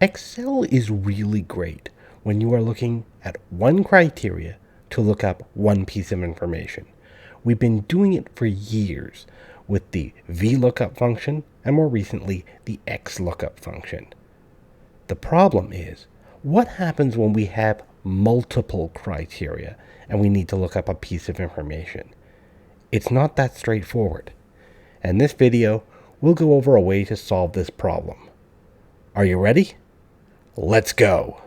Excel is really great when you are looking at one criteria to look up one piece of information. We've been doing it for years with the VLOOKUP function and more recently the XLOOKUP function. The problem is, what happens when we have multiple criteria and we need to look up a piece of information? It's not that straightforward. In this video, we'll go over a way to solve this problem. Are you ready? Let's go!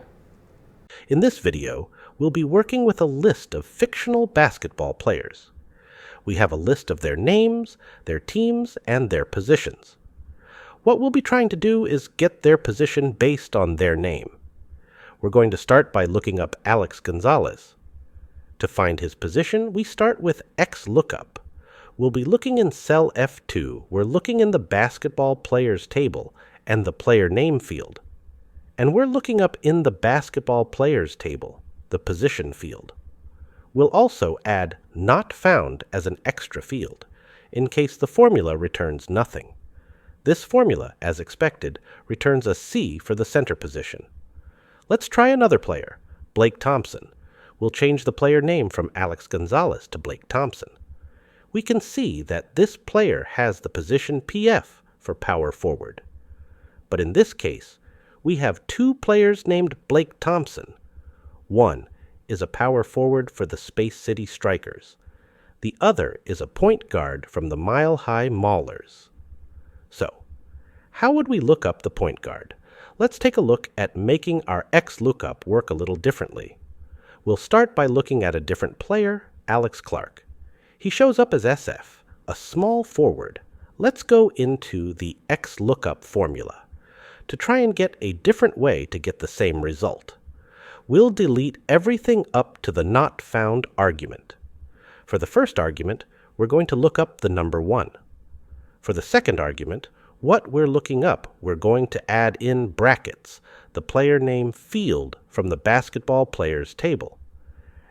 In this video, we'll be working with a list of fictional basketball players. We have a list of their names, their teams, and their positions. What we'll be trying to do is get their position based on their name. We're going to start by looking up Alex Gonzalez. To find his position, we start with XLOOKUP. We'll be looking in cell F2. We're looking in the basketball players table and the player name field. And we're looking up in the basketball players table, the position field. We'll also add not found as an extra field, in case the formula returns nothing. This formula, as expected, returns a C for the center position. Let's try another player, Blake Thompson. We'll change the player name from Alex Gonzalez to Blake Thompson. We can see that this player has the position PF for power forward. But in this case, we have two players named Blake Thompson. One is a power forward for the Space City Strikers. The other is a point guard from the Mile High Maulers. So, how would we look up the point guard? Let's take a look at making our XLOOKUP work a little differently. We'll start by looking at a different player, Alex Clark. He shows up as SF, a small forward. Let's go into the XLOOKUP formula to try and get a different way to get the same result. We'll delete everything up to the not found argument. For the first argument, we're going to look up the number 1. For the second argument, what we're looking up, we're going to add in brackets, the player name field from the basketball players table.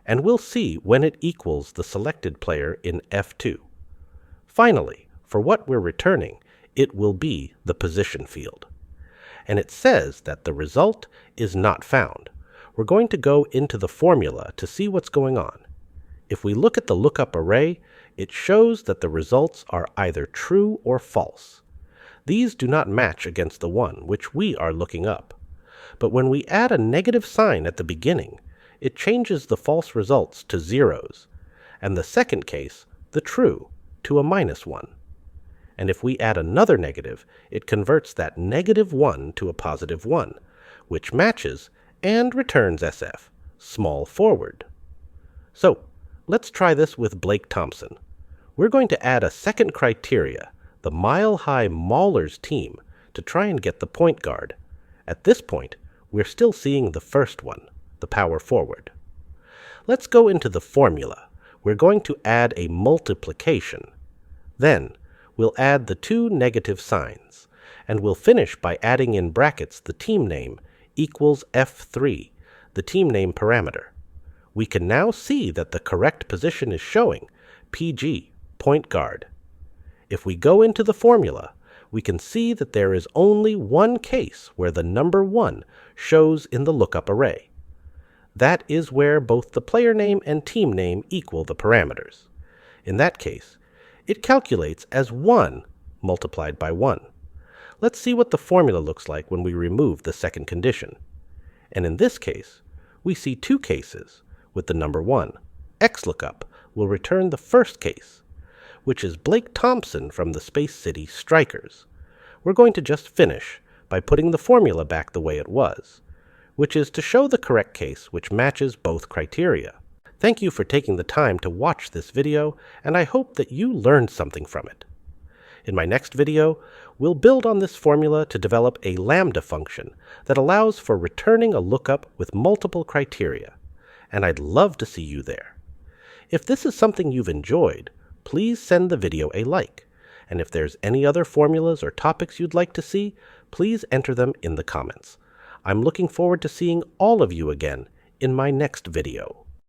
And we'll see when it equals the selected player in F2. Finally, for what we're returning, it will be the position field. And it says that the result is not found. We're going to go into the formula to see what's going on. If we look at the lookup array, it shows that the results are either true or false. These do not match against the one which we are looking up. But when we add a negative sign at the beginning, it changes the false results to zeros, and the second case, the true, to a -1. And if we add another negative, it converts that -1 to a +1, which matches and returns SF, small forward. So, let's try this with Blake Thompson. We're going to add a second criteria, the Mile High Maulers team, to try and get the point guard. At this point, we're still seeing the first one, the power forward. Let's go into the formula. We're going to add a multiplication. Then, we'll add the two negative signs, and we'll finish by adding in brackets the team name equals F3, the team name parameter. We can now see that the correct position is showing PG, point guard. If we go into the formula, we can see that there is only one case where the number 1 shows in the lookup array. That is where both the player name and team name equal the parameters. In that case, it calculates as 1 multiplied by 1. Let's see what the formula looks like when we remove the second condition. And in this case, we see two cases with the number 1. XLOOKUP will return the first case, which is Blake Thompson from the Space City Strikers. We're going to just finish by putting the formula back the way it was, which is to show the correct case which matches both criteria. Thank you for taking the time to watch this video, and I hope that you learned something from it. In my next video, we'll build on this formula to develop a lambda function that allows for returning a lookup with multiple criteria, and I'd love to see you there. If this is something you've enjoyed, please send the video a like, and if there's any other formulas or topics you'd like to see, please enter them in the comments. I'm looking forward to seeing all of you again in my next video.